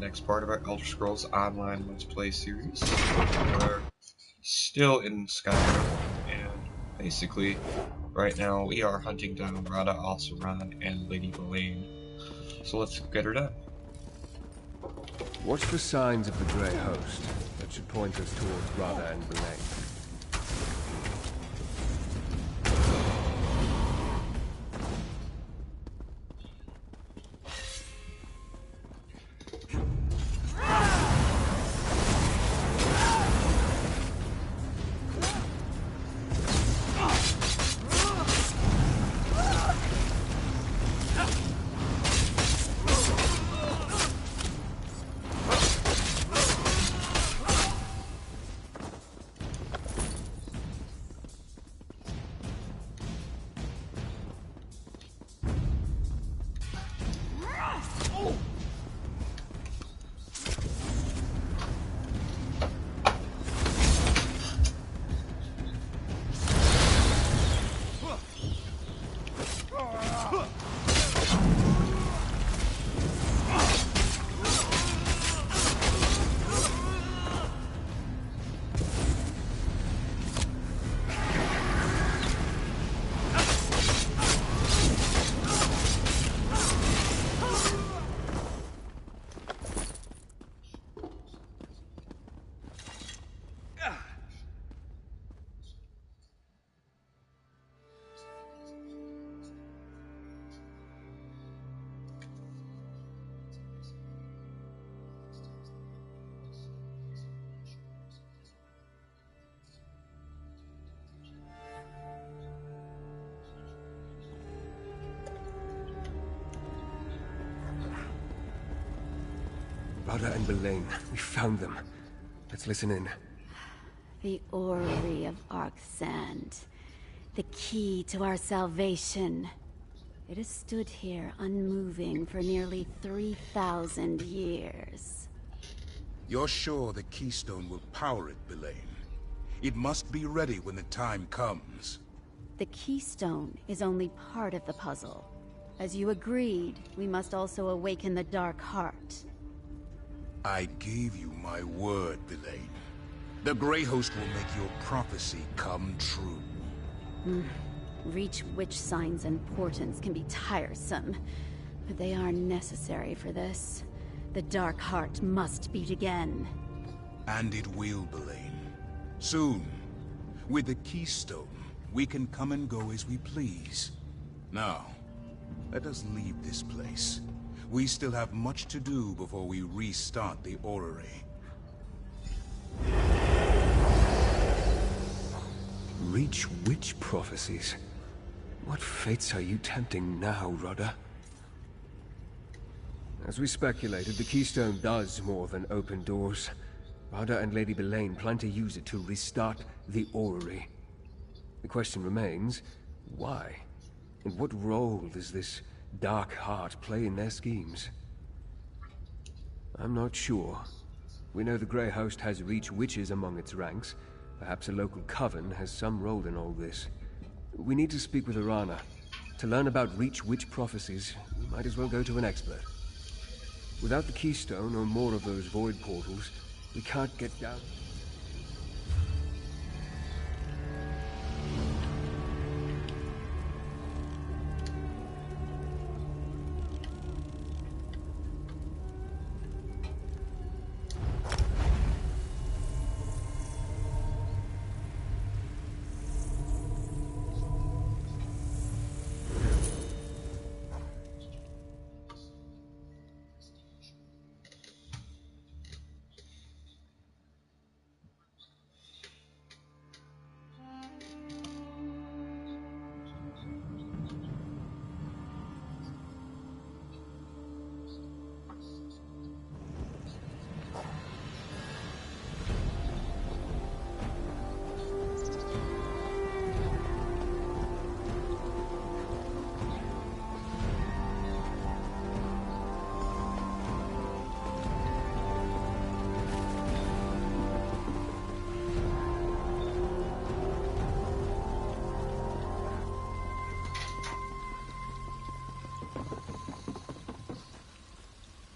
next part of our Elder Scrolls Online Let's Play series. We're still in Skyrim, and basically, right now we are hunting down Radha Alsaran and Lady Belaine. So let's get her done. What's the signs of the Grey Host that should point us towards Radha and Belaine? Radha and Belaine, we found them. Let's listen in. The orrery of Arksand. The key to our salvation. It has stood here unmoving for nearly 3,000 years. You're sure the keystone will power it, Belaine? It must be ready when the time comes. The keystone is only part of the puzzle. As you agreed, we must also awaken the Dark Heart. I gave you my word, Belaine. The Grey Host will make your prophecy come true. Reach Witch signs and portents can be tiresome, but they are necessary for this. The Dark Heart must beat again. And it will, Belaine. Soon. With the keystone, we can come and go as we please. Now, let us leave this place. We still have much to do before we restart the orrery. Reach witch prophecies. What fates are you tempting now, Radha? As we speculated, the keystone does more than open doors. Radha and Lady Belaine plan to use it to restart the orrery. The question remains, why? And what role does this Dark Heart play in their schemes? I'm not sure. We know the Grey Host has Reach witches among its ranks. Perhaps a local coven has some role in all this. We need to speak with Arana. To learn about Reach witch prophecies, we might as well go to an expert. Without the keystone or more of those void portals, we can't get down.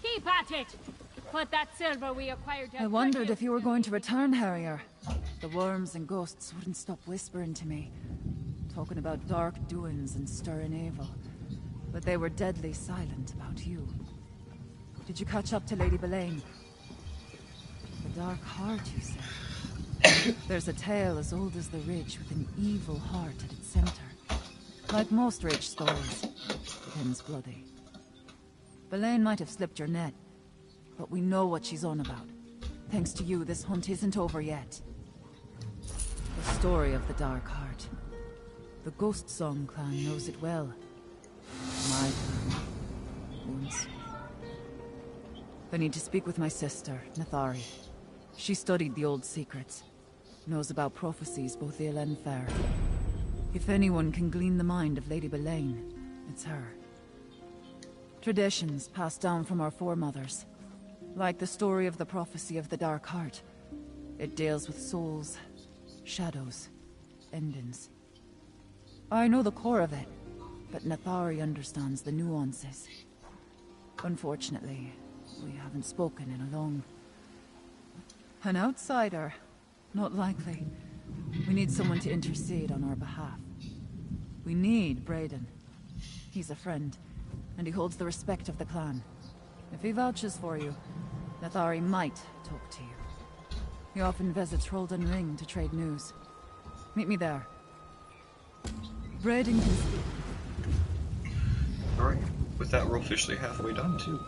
Keep at it! But that silver we acquired... I wondered if you were going to return, Harrier. The worms and ghosts wouldn't stop whispering to me, talking about dark doings and stirring evil. But they were deadly silent about you. Did you catch up to Lady Boleyn? The Dark Heart, you said. There's a tale as old as the Ridge with an evil heart at its center. Like most Ridge stories, it ends bloody. Boleyn might have slipped your net, but we know what she's on about. Thanks to you, this hunt isn't over yet. The story of the Dark Heart. The Ghost Song clan knows it well. My clan. Once. I need to speak with my sister, Nathari. She studied the old secrets. Knows about prophecies both ill and fair. If anyone can glean the mind of Lady Boleyn, it's her. Traditions passed down from our foremothers. Like the story of the prophecy of the Dark Heart. It deals with souls, shadows, endings. I know the core of it, but Nathari understands the nuances. Unfortunately, we haven't spoken in a long... An outsider? Not likely. We need someone to intercede on our behalf. We need Brayden. He's a friend, and he holds the respect of the clan. If he vouches for you, Nathari might talk to you. He often visits Hroldan Ring to trade news. Meet me there. Brayden can speak. Alright, with that we're officially halfway done too.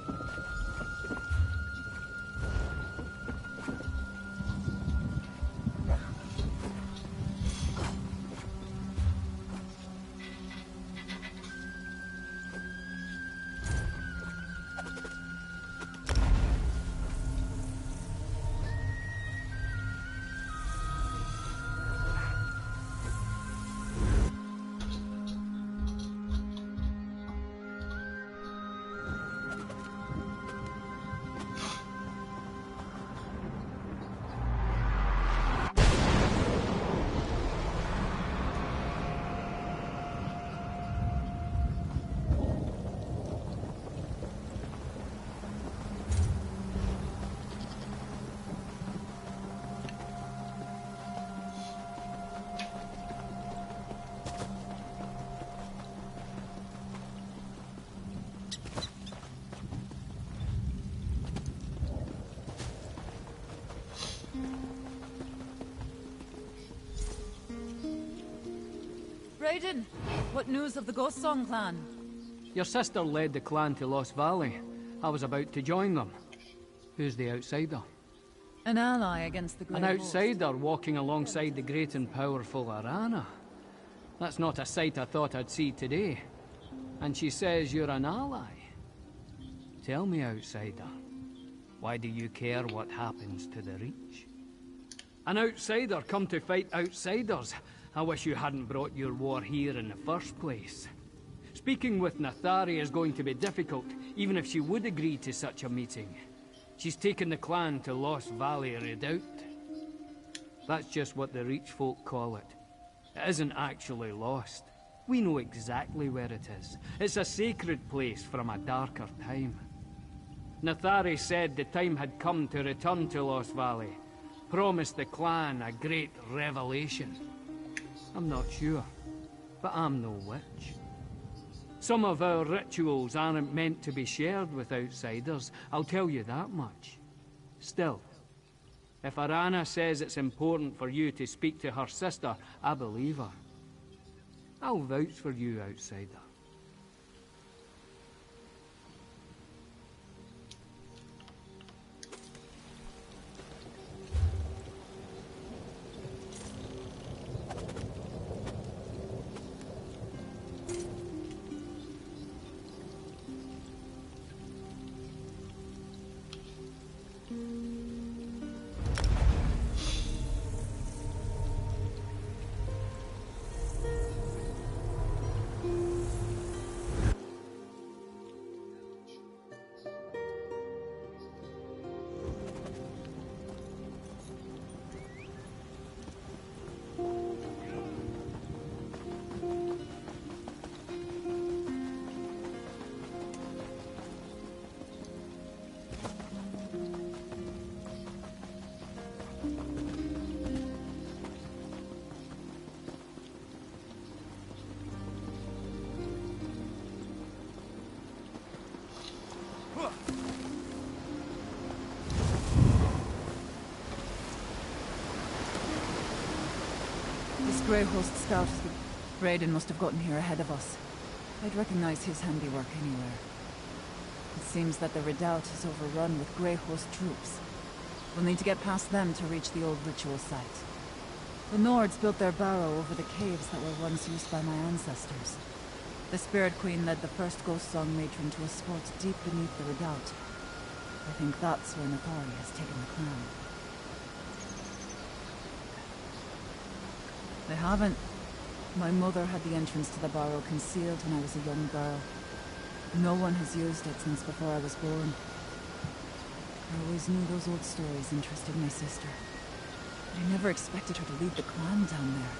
Brayden, what news of the Ghost Song clan? Your sister led the clan to Lost Valley. I was about to join them. Who's the outsider? An ally against the Great An outsider walking alongside the great and powerful Arana. That's not a sight I thought I'd see today. And she says you're an ally. Tell me, outsider, why do you care what happens to the Reach? An outsider come to fight outsiders. I wish you hadn't brought your war here in the first place. Speaking with Nathari is going to be difficult, even if she would agree to such a meeting. She's taken the clan to Lost Valley Redoubt. That's just what the Reach folk call it. It isn't actually lost. We know exactly where it is. It's a sacred place from a darker time. Nathari said the time had come to return to Lost Valley. Promised the clan a great revelation. I'm not sure, but I'm no witch. Some of our rituals aren't meant to be shared with outsiders, I'll tell you that much. Still, if Arana says it's important for you to speak to her sister, I believe her. I'll vouch for you, outsider. This Grey Host scout is the... Raiden must have gotten here ahead of us. I'd recognize his handiwork anywhere. It seems that the redoubt is overrun with Grey Host troops. We'll need to get past them to reach the old ritual site. The Nords built their barrow over the caves that were once used by my ancestors. The Spirit Queen led the first Ghost Song matron to a spot deep beneath the redoubt. I think that's where Nathari has taken the crown. They haven't. My mother had the entrance to the barrow concealed when I was a young girl. No one has used it since before I was born. I always knew those old stories interested my sister. But I never expected her to lead the clan down there.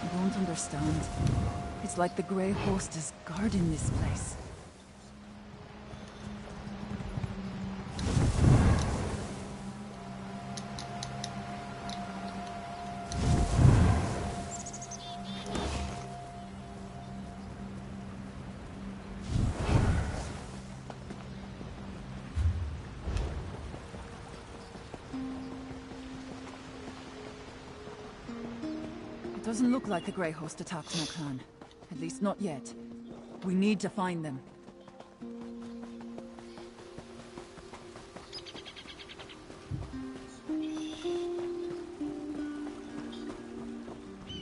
I don't understand. It's like the Grey Host is guarding this place. It doesn't look like the Grey Host attacked my clan. At least not yet. We need to find them.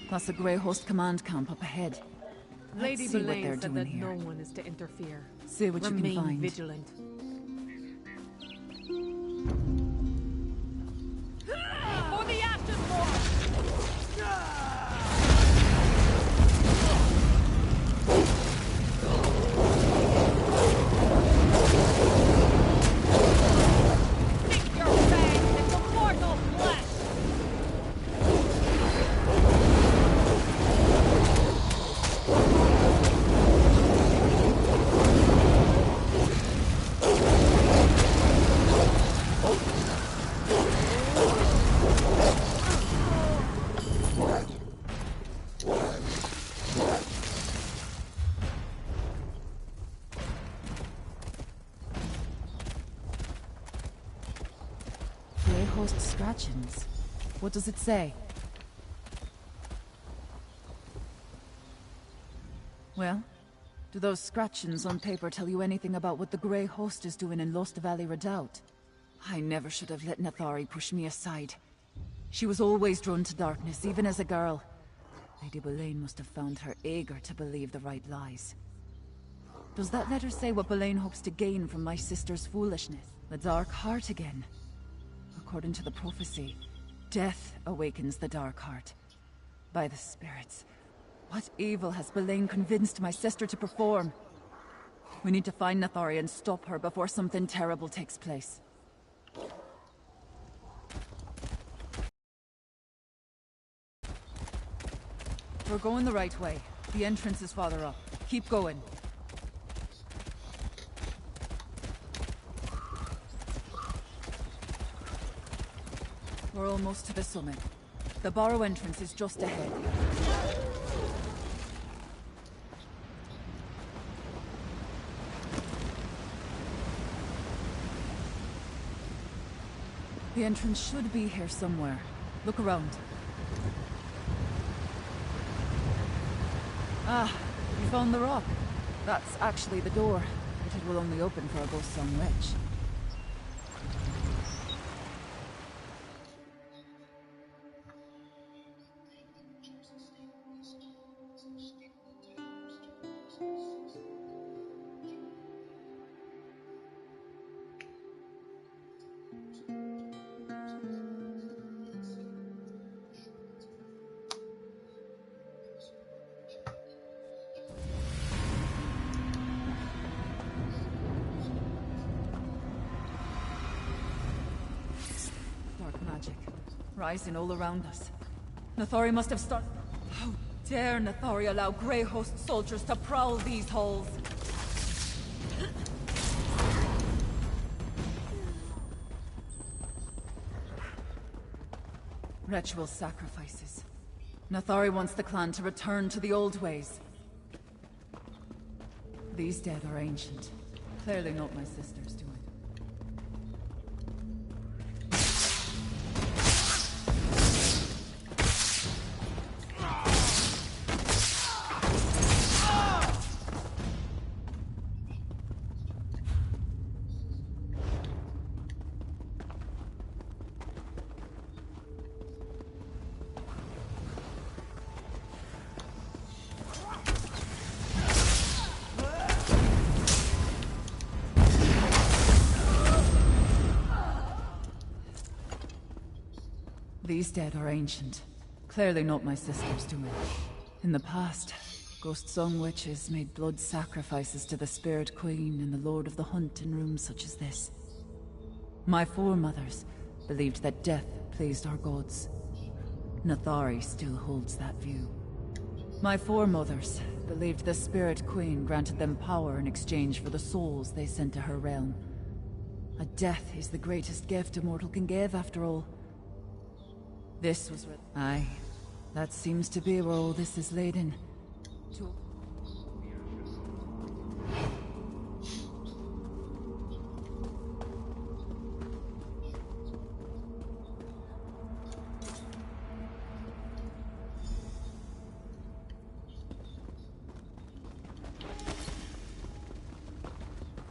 That's the Grey Host command camp up ahead. Lady Let's see what they're Boleyn said doing that here. no one is to interfere. See what you can Remain find. vigilant. For the Afterthorn! Sink your fangs into mortal flesh! Grey Host scratchings. What does it say? Well, do those scratchings on paper tell you anything about what the Grey Host is doing in Lost Valley Redoubt? I never should have let Nathari push me aside. She was always drawn to darkness, even as a girl. Lady Boleyn must have found her eager to believe the right lies. Does that letter say what Boleyn hopes to gain from my sister's foolishness? The Dark Heart again. According to the prophecy, death awakens the Dark Heart. By the spirits, what evil has Boleyn convinced my sister to perform? We need to find Nathari and stop her before something terrible takes place. We're going the right way. The entrance is farther up. Keep going. We're almost to the summit. The barrow entrance is just ahead. The entrance should be here somewhere. Look around. Ah, you found the rock. That's actually the door, but it will only open for a Ghost Song witch. Magic, rising all around us. Nathari must have started... How dare Nathari allow Grey Host soldiers to prowl these halls? Ritual sacrifices. Nathari wants the clan to return to the old ways. These dead are ancient. Clearly not my sister's doing. These dead are ancient. Clearly not my sister's doing. In the past, ghost song witches made blood sacrifices to the Spirit Queen and the Lord of the Hunt in rooms such as this. My foremothers believed that death pleased our gods. Nathari still holds that view. My foremothers believed the Spirit Queen granted them power in exchange for the souls they sent to her realm. A death is the greatest gift a mortal can give, after all. This was where... Aye. That seems to be where all this is laden.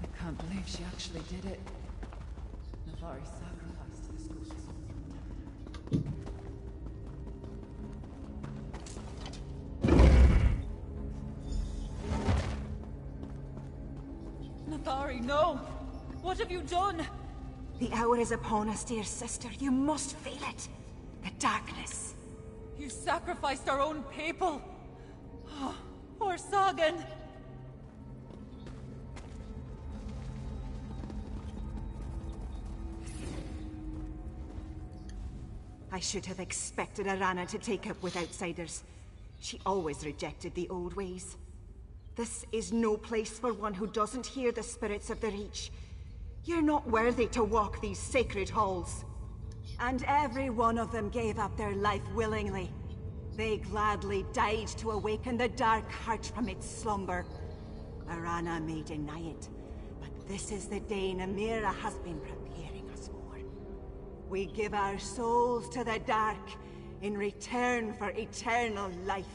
I can't believe she actually did it. Navari sacrificed to this ghost. Nathari, no! What have you done? The hour is upon us, dear sister. You must feel it. The darkness. You sacrificed our own people! Oh, poor Sagan! I should have expected Arana to take up with outsiders. She always rejected the old ways. This is no place for one who doesn't hear the spirits of the Reach. You're not worthy to walk these sacred halls. And every one of them gave up their life willingly. They gladly died to awaken the dark heart from its slumber. Arana may deny it, but this is the day Namira has been preparing us for. We give our souls to the dark in return for eternal life.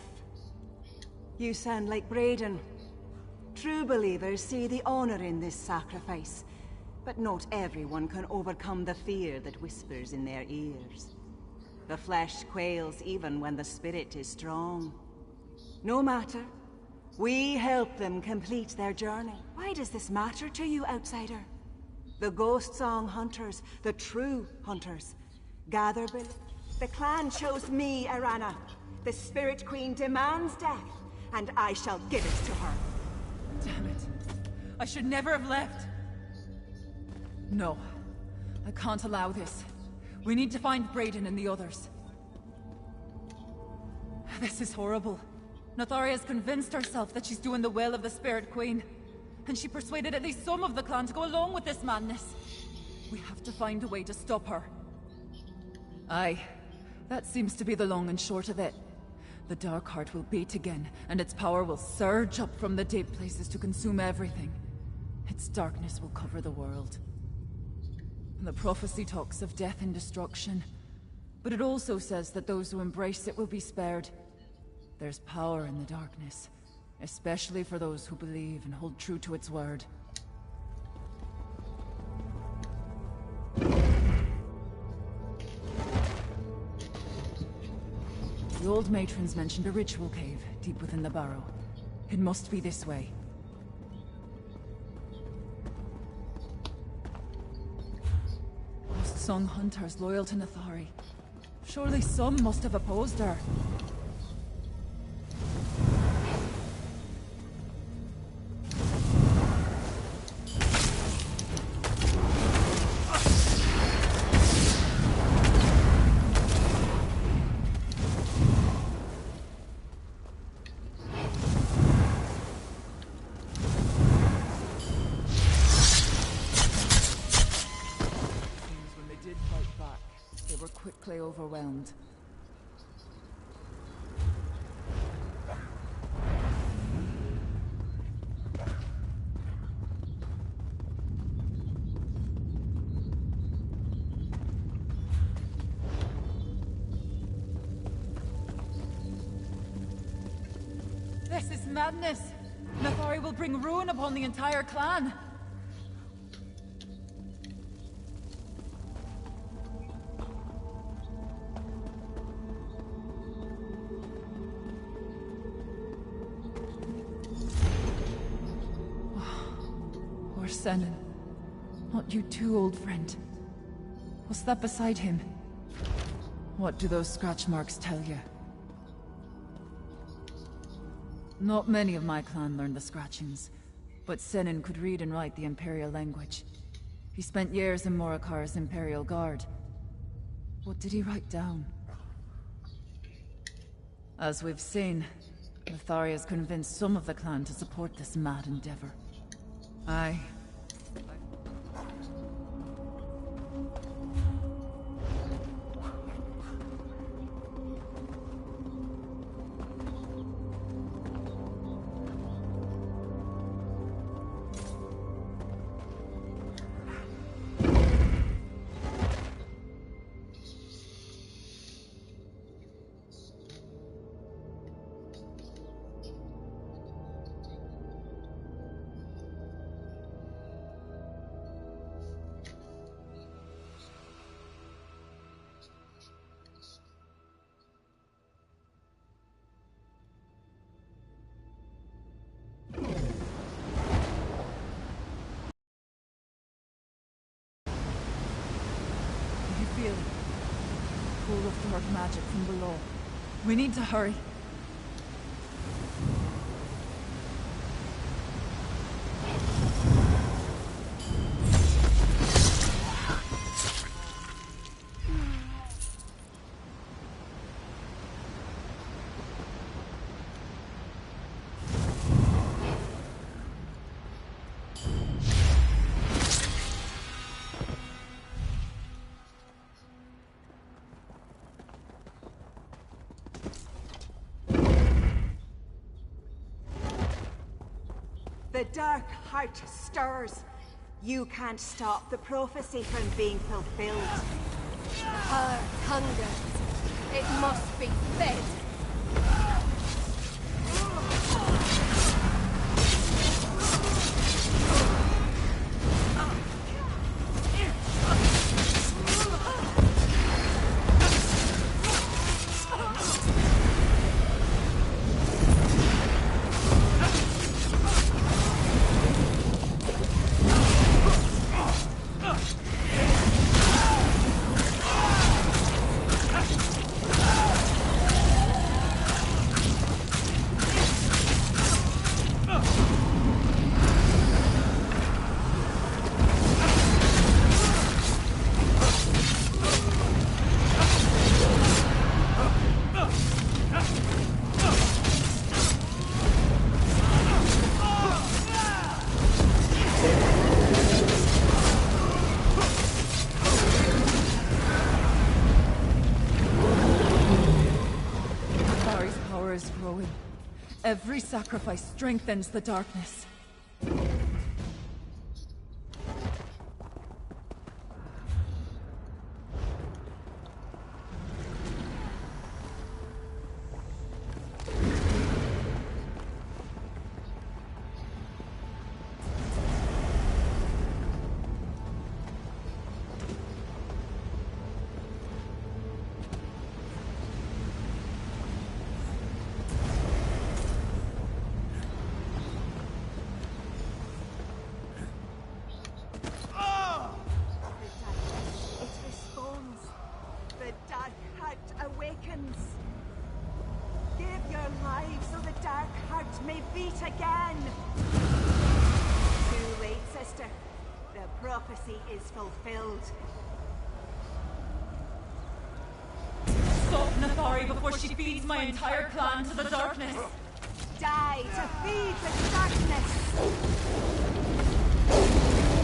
You sound like Brayden. True believers see the honor in this sacrifice, but not everyone can overcome the fear that whispers in their ears. The flesh quails even when the spirit is strong. No matter. We help them complete their journey. Why does this matter to you, outsider? The ghost song hunters, the true hunters, gather below. The clan chose me, Arana. The Spirit Queen demands death, and I shall give it to her. Damn it. I should never have left. No. I can't allow this. We need to find Brayden and the others. This is horrible. Nathari has convinced herself that she's doing the will of the Spirit Queen. And she persuaded at least some of the clan to go along with this madness. We have to find a way to stop her. Aye. That seems to be the long and short of it. The Dark Heart will beat again, and its power will surge up from the deep places to consume everything. Its darkness will cover the world. The prophecy talks of death and destruction, but it also says that those who embrace it will be spared. There's power in the darkness, especially for those who believe and hold true to its word. The old matrons mentioned a ritual cave deep within the barrow. It must be this way. Ghost Song hunters loyal to Nathari. Surely some must have opposed her. Overwhelmed. madness! Nathari will bring ruin upon the entire clan! Poor Senin. Not you too, old friend. What's that beside him? What do those scratch marks tell you? Not many of my clan learned the scratchings, but Senin could read and write the Imperial language. He spent years in Morikar's Imperial Guard. What did he write down? As we've seen, Nathari has convinced some of the clan to support this mad endeavor. Aye. Feel it. Pool of dark magic from below. We need to hurry. The dark heart stirs. You can't stop the prophecy from being fulfilled. Heart hungers. It must be fed. Every sacrifice strengthens the darkness. May beat again! Too late, sister. The prophecy is fulfilled. Stop Nathari before she feeds my entire clan to the darkness! Die to feed the darkness!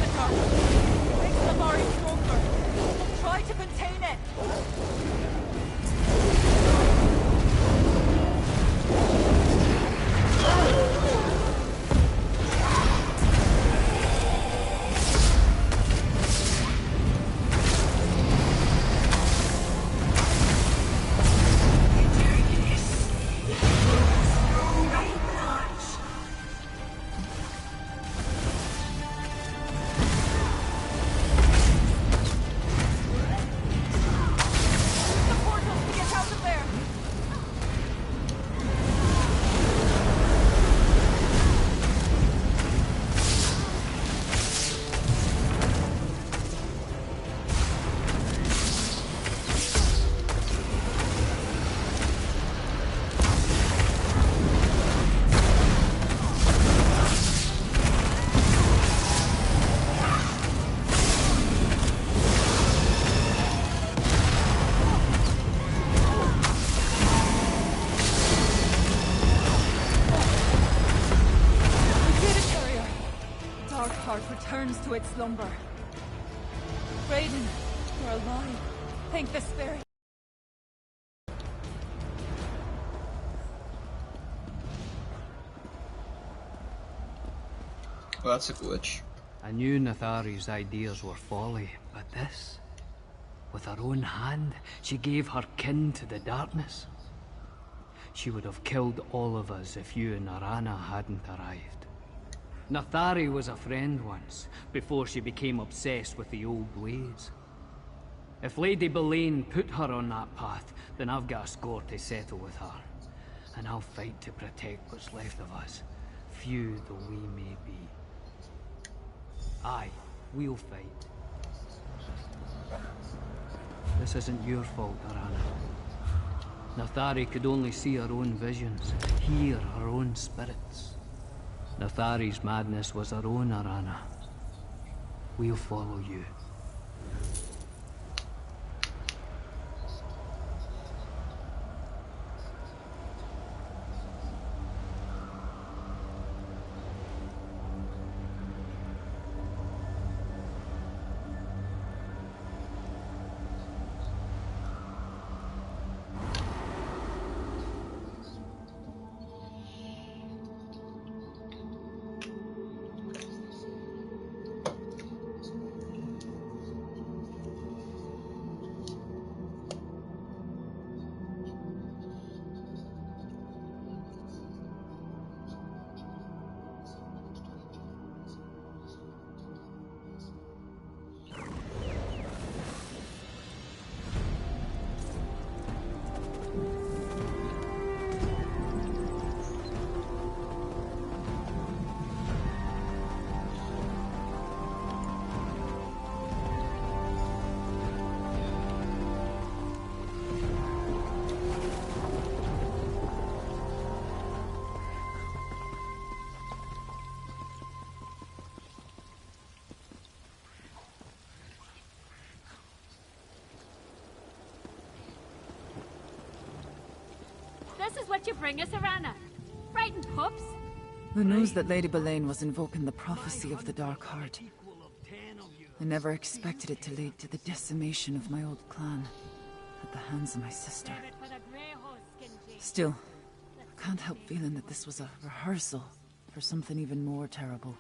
The darkness makes Nathari stronger. Try to contain it! returns to its slumber. Raiden, you're alive. Thank the spirit. Well, that's a glitch. I knew Nathari's ideas were folly, but this... With her own hand, she gave her kin to the darkness. She would have killed all of us if you and Arana hadn't arrived. Nathari was a friend once, before she became obsessed with the old ways. If Lady Boleyn put her on that path, then I've got a score to settle with her. And I'll fight to protect what's left of us, few though we may be. Aye, we'll fight. This isn't your fault, Arana. Nathari could only see her own visions, hear her own spirits. Nathari's madness was her own, Arana. We'll follow you. This is what you bring us, Arana. Frightened pups? The news that Lady Boleyn was invoking the prophecy of the Dark Heart. I never expected it to lead to the decimation of my old clan at the hands of my sister. Still, I can't help feeling that this was a rehearsal for something even more terrible.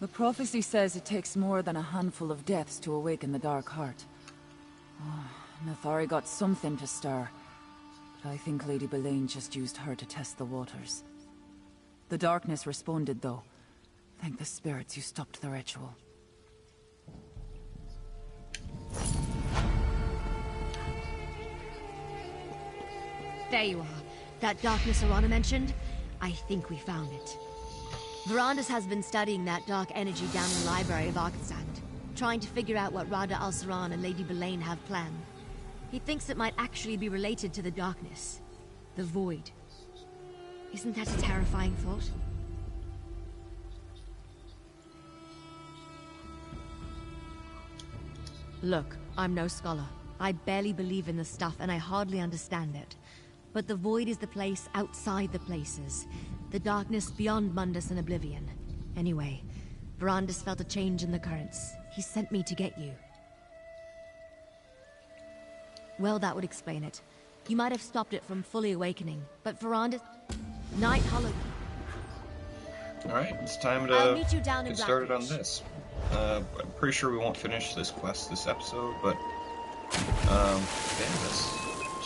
The prophecy says it takes more than a handful of deaths to awaken the Dark Heart. Oh, Nathari got something to stir, but I think Lady Boleyn just used her to test the waters. The darkness responded, though. Thank the spirits you stopped the ritual. There you are. That darkness Arana mentioned? I think we found it. Verandas has been studying that dark energy down in the library of Arkansand, trying to figure out what Rada al-Saran and Lady Boleyn have planned. He thinks it might actually be related to the darkness. The void. Isn't that a terrifying thought? Look, I'm no scholar. I barely believe in the stuff and I hardly understand it. But the void is the place outside the places. The darkness beyond Mundus and Oblivion. Anyway, Verandas felt a change in the currents. He sent me to get you. Well, that would explain it. You might have stopped it from fully awakening, but Verandas... Night Hollow... Alright, it's time I'll to meet you down in get started on Blackridge. this. I'm pretty sure we won't finish this quest this episode, but yeah, there's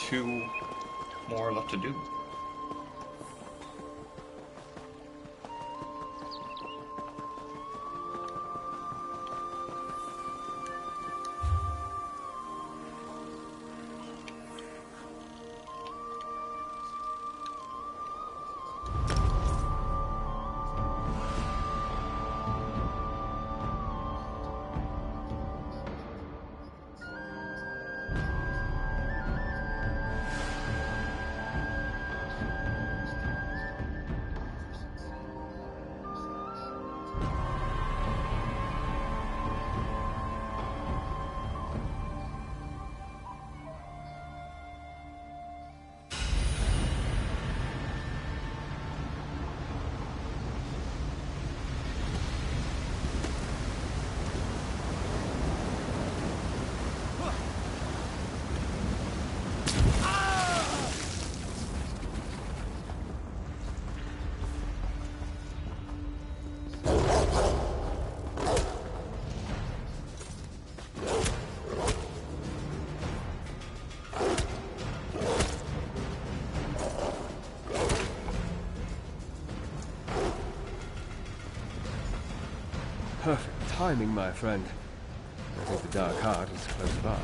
2 more left to do. perfect timing, my friend. I think the Dark Heart is close by.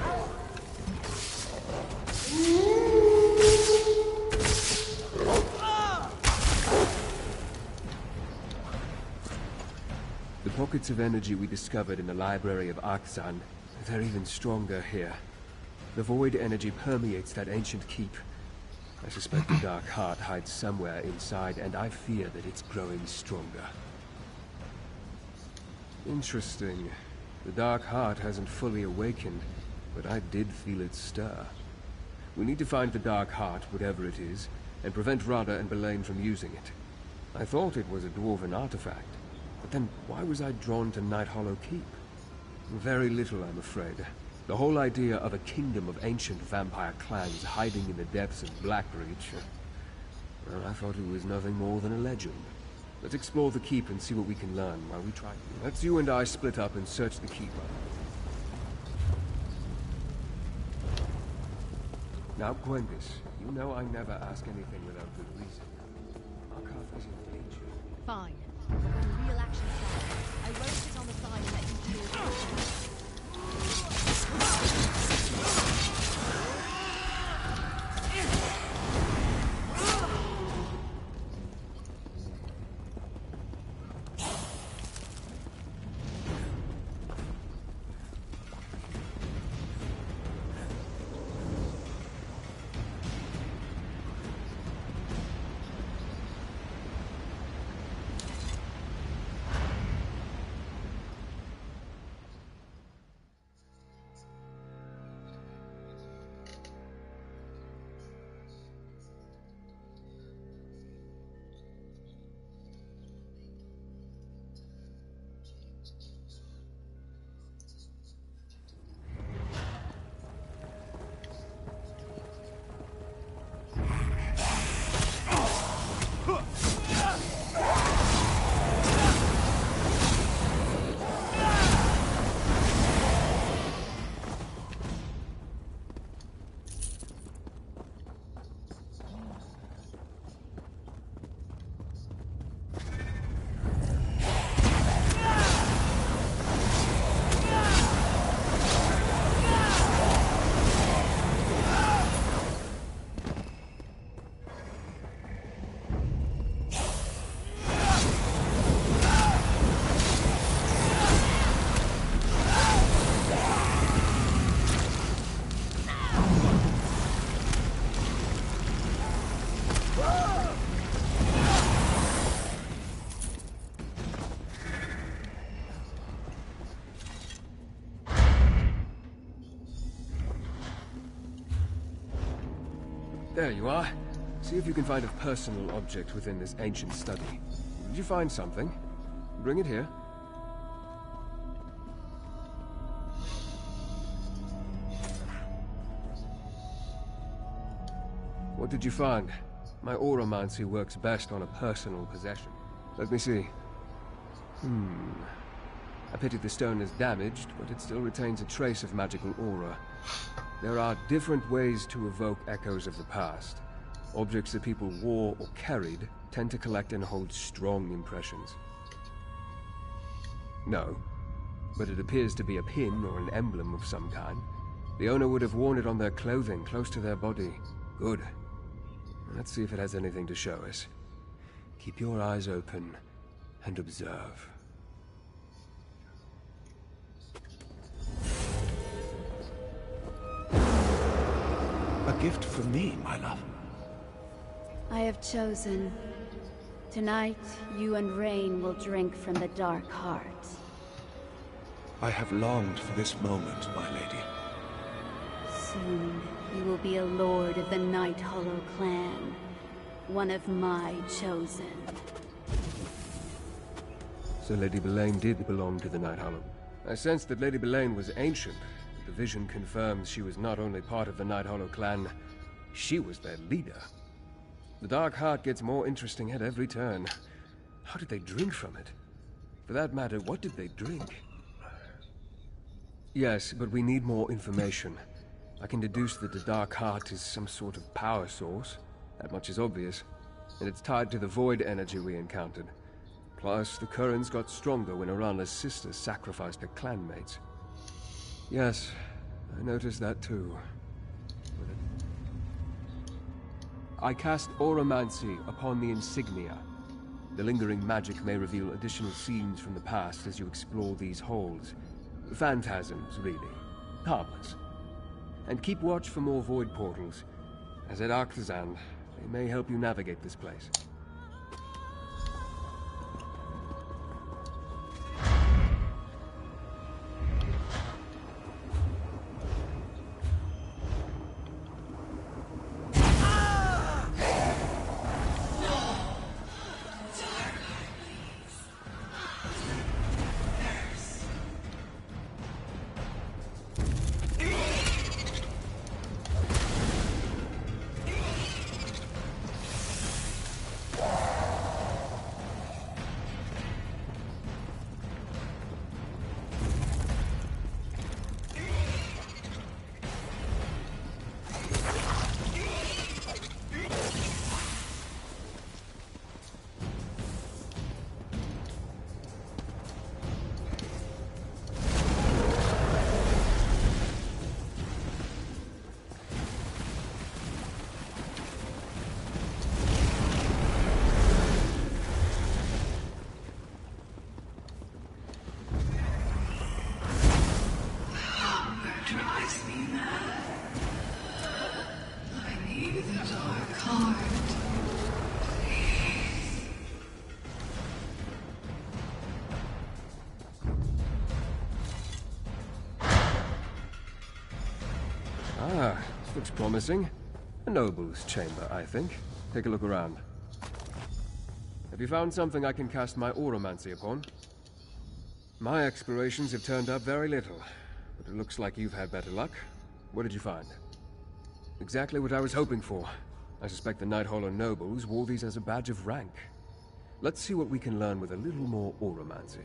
The pockets of energy we discovered in the library of Arkzan, they're even stronger here. The void energy permeates that ancient keep. I suspect the Dark Heart hides somewhere inside, and I fear that it's growing stronger. Interesting. The Dark Heart hasn't fully awakened, but I did feel it stir. We need to find the Dark Heart, whatever it is, and prevent Rada and Belain from using it. I thought it was a dwarven artifact, but then why was I drawn to Night Hollow Keep? Very little, I'm afraid. The whole idea of a kingdom of ancient vampire clans hiding in the depths of Blackreach, well, I thought it was nothing more than a legend. Let's explore the keep and see what we can learn while we try. Let's you and I split up and search the keep. Now, Gwendis, you know I never ask anything without good reason. Arkath is in danger. Fine. But when real action starts, I won't sit on the side and let you deal with it. There you are. See if you can find a personal object within this ancient study. Did you find something? Bring it here. What did you find? My auramancy works best on a personal possession. Let me see. I pity the stone is damaged, but it still retains a trace of magical aura. There are different ways to evoke echoes of the past. Objects that people wore or carried tend to collect and hold strong impressions. No, but it appears to be a pin or an emblem of some kind. The owner would have worn it on their clothing, close to their body. Good. Let's see if it has anything to show us. Keep your eyes open and observe. A gift from me, my love. I have chosen. Tonight, you and Rain will drink from the Dark Heart. I have longed for this moment, my lady. Soon, you will be a lord of the Night Hollow clan. One of my chosen. So Lady Belain did belong to the Night Hollow. I sensed that Lady Belain was ancient. The vision confirms she was not only part of the Night Hollow clan, she was their leader. The Dark Heart gets more interesting at every turn. How did they drink from it? For that matter, what did they drink? Yes, but we need more information. I can deduce that the Dark Heart is some sort of power source. That much is obvious. And it's tied to the void energy we encountered. Plus, the currents got stronger when Arana's sister sacrificed her clanmates. Yes, I noticed that too. I cast Oromancy upon the insignia. The lingering magic may reveal additional scenes from the past as you explore these halls. Phantasms, really. Harmless. And keep watch for more void portals. As at Arctazan, they may help you navigate this place. Ah, this looks promising. A noble's chamber, I think. Take a look around. Have you found something I can cast my Oromancy upon? My explorations have turned up very little, but it looks like you've had better luck. What did you find? Exactly what I was hoping for. I suspect the Night Hollow nobles wore these as a badge of rank. Let's see what we can learn with a little more Oromancy.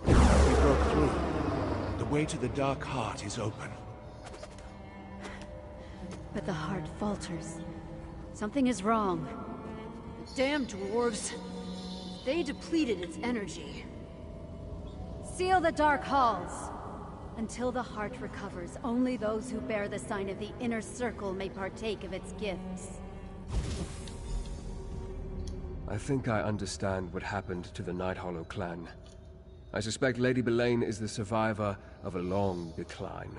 We broke through. The way to the Dark Heart is open. But the heart falters. Something is wrong. Damn dwarves. They depleted its energy. Seal the dark halls! Until the heart recovers, only those who bear the sign of the inner circle may partake of its gifts. I think I understand what happened to the Night Hollow clan. I suspect Lady Belain is the survivor of a long decline.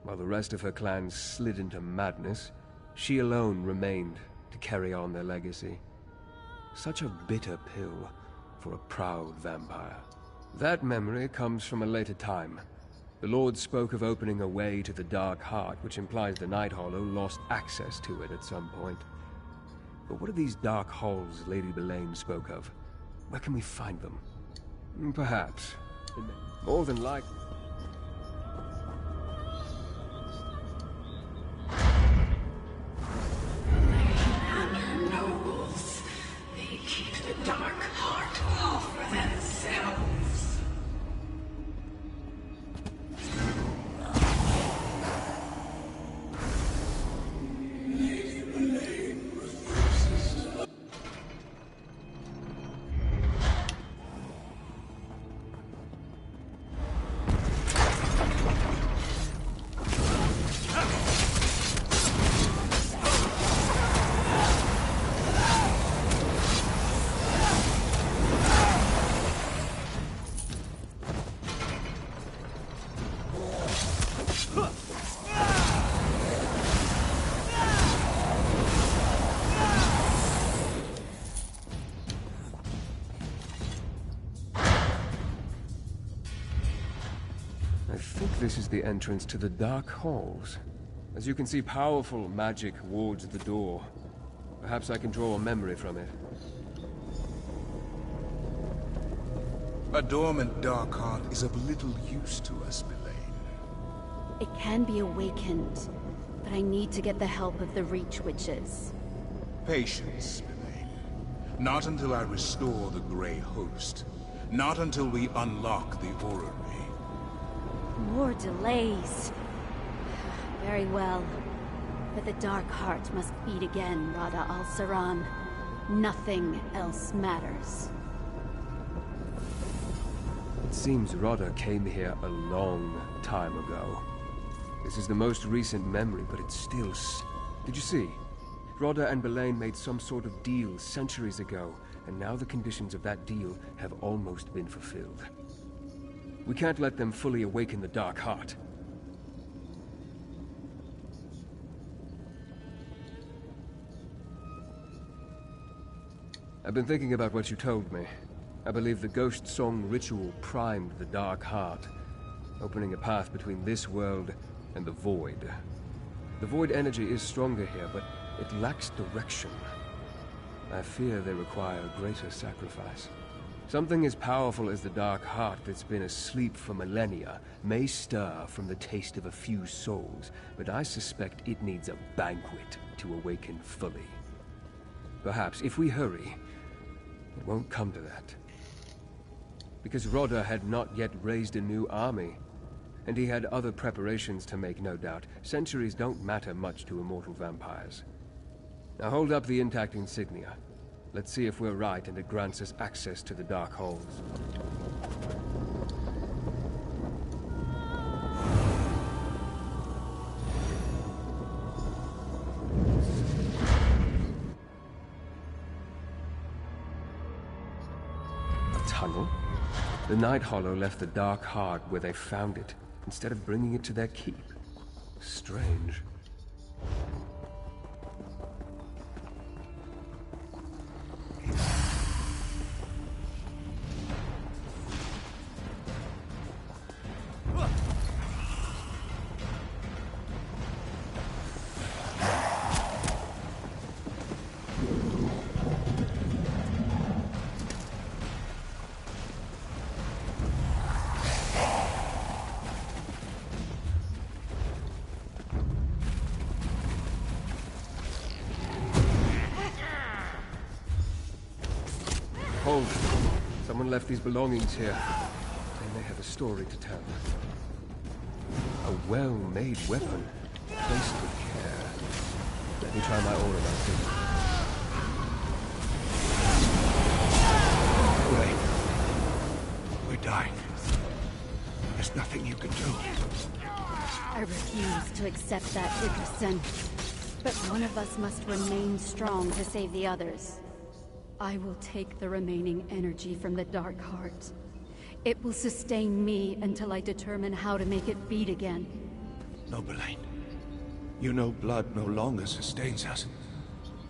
While the rest of her clan slid into madness, she alone remained to carry on their legacy. Such a bitter pill for a proud vampire. That memory comes from a later time. The Lord spoke of opening a way to the Dark Heart, which implies the Night Hollow lost access to it at some point. But what are these dark halls Lady Belain spoke of? Where can we find them? Perhaps. More than likely. Nobles, they keep the Dark Heart all for themselves. Lady Belain refuses to... I think this is the entrance to the Dark Halls. As you can see, powerful magic wards the door. Perhaps I can draw a memory from it. A dormant Dark Heart is of little use to us, Belain. It can be awakened, but I need to get the help of the Reach Witches. Patience, Belain. Not until I restore the Grey Host. Not until we unlock the orrery. More delays. Very well. But the Dark Heart must beat again, Rada al-Saran. Nothing else matters. It seems Rodder came here a long time ago. This is the most recent memory, but it's still Did you see? Rodder and Belain made some sort of deal centuries ago, and now the conditions of that deal have almost been fulfilled. We can't let them fully awaken the Dark Heart. I've been thinking about what you told me. I believe the Ghost Song ritual primed the Dark Heart, opening a path between this world and the Void. The Void energy is stronger here, but it lacks direction. I fear they require a greater sacrifice. Something as powerful as the Dark Heart that's been asleep for millennia may stir from the taste of a few souls, but I suspect it needs a banquet to awaken fully. Perhaps, if we hurry, it won't come to that. Because Rodder had not yet raised a new army, and he had other preparations to make, no doubt. Centuries don't matter much to immortal vampires. Now hold up the intact insignia. Let's see if we're right and it grants us access to the Dark Halls. A tunnel? The Night Hollow left the Dark Heart where they found it, instead of bringing it to their keep. Strange. Hold. Someone left these belongings here. They may have a story to tell. A well-made weapon, placed with care. Let me try my aura about this. Wait. We're dying. There's nothing you can do. I refuse to accept that, Idrisen. But one of us must remain strong to save the others. I will take the remaining energy from the Dark Heart. It will sustain me until I determine how to make it beat again. No, Belain. You know blood no longer sustains us.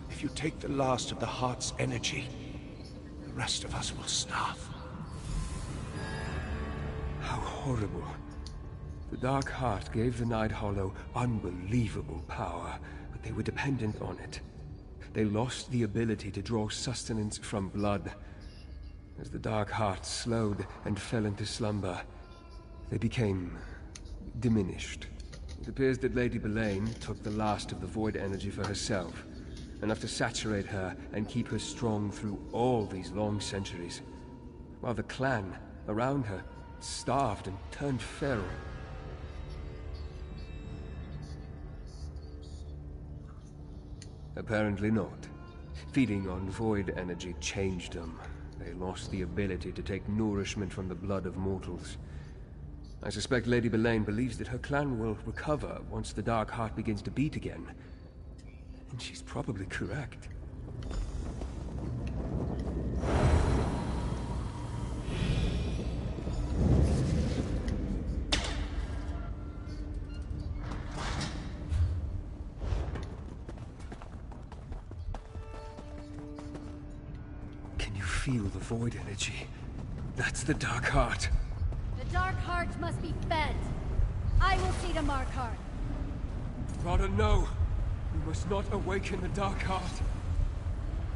If you take the last of the Heart's energy, the rest of us will starve. How horrible. The Dark Heart gave the Night Hollow unbelievable power, but they were dependent on it. They lost the ability to draw sustenance from blood. As the Dark Heart slowed and fell into slumber, they became diminished. It appears that Lady Belain took the last of the Void energy for herself, enough to saturate her and keep her strong through all these long centuries, while the clan around her starved and turned feral. Apparently not. Feeding on Void energy changed them. They lost the ability to take nourishment from the blood of mortals. I suspect Lady Belain believes that her clan will recover once the Dark Heart begins to beat again. And she's probably correct. Feel the Void energy. That's the Dark Heart. The Dark Heart must be fed. I will see to Markarth. Rodder, no. We must not awaken the Dark Heart.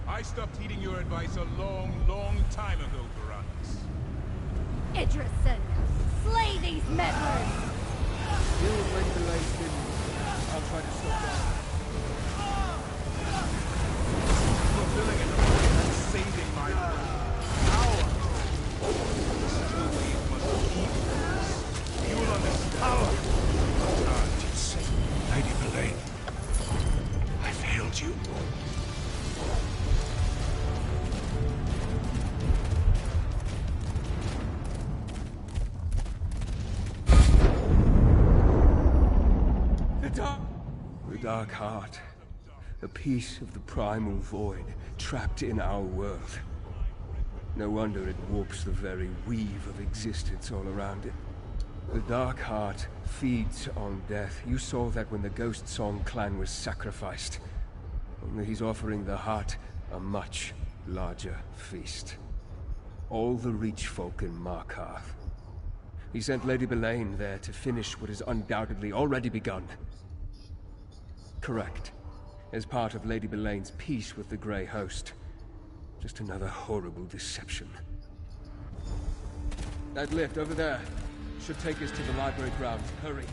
I stopped heeding your advice a long, long time ago, Varanus. Idrisen, slay these meddlers! Deal with Lady Belain's business. I'll try to stop that. Fulfilling an order and saving my power. Always must keep this. You will understand. Power! Lady Belain, I failed you. Dark Heart. A piece of the primal void trapped in our world. No wonder it warps the very weave of existence all around it. The Dark Heart feeds on death. You saw that when the Ghost Song clan was sacrificed. Only he's offering the heart a much larger feast. All the Reach folk in Markarth. He sent Lady Belaine there to finish what has undoubtedly already begun. Correct. As part of Lady Belaine's peace with the Grey Host. Just another horrible deception. That lift over there should take us to the library grounds. Hurry.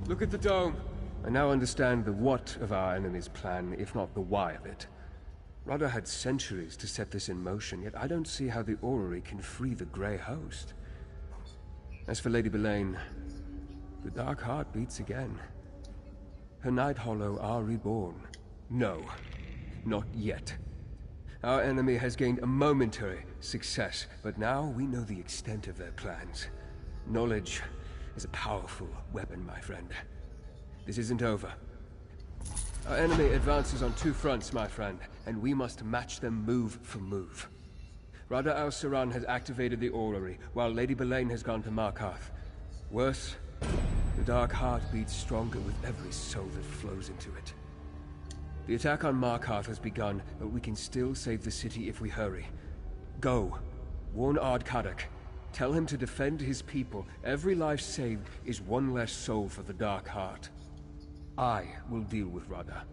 Look at the dome. I now understand the what of our enemy's plan, if not the why of it. Rudder had centuries to set this in motion, yet I don't see how the orrery can free the Grey Host. As for Lady Belaine, the Dark Heart beats again. Her Night Hollow are reborn. No, not yet. Our enemy has gained a momentary success, but now we know the extent of their plans. Knowledge is a powerful weapon, my friend. This isn't over. Our enemy advances on two fronts, my friend, and we must match them move for move. Rada al-Saran has activated the orrery, while Lady Belaine has gone to Markarth. Worse, the Dark Heart beats stronger with every soul that flows into it. The attack on Markarth has begun, but we can still save the city if we hurry. Go. Warn Ard Kadak. Tell him to defend his people. Every life saved is one less soul for the Dark Heart. I will deal with Rada.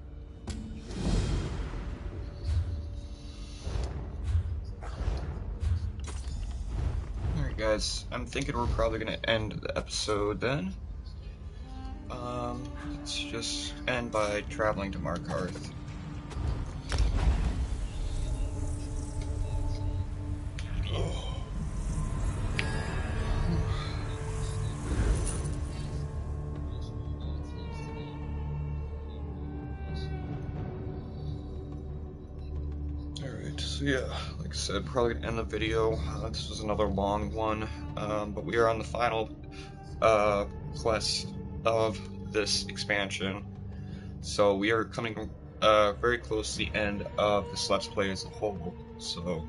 Alright guys, I'm thinking we're probably gonna end the episode then. Let's just end by traveling to Markarth. Alright, so yeah, like I said, probably gonna end the video. This was another long one, but we are on the final quest of this expansion. So we are coming very close to the end of this Let's Play as a whole. So,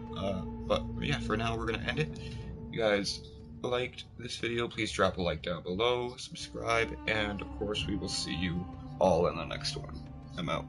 but yeah, for now we're gonna end it. If you guys liked this video, please drop a like down below, subscribe, and of course we will see you all in the next one. I'm out.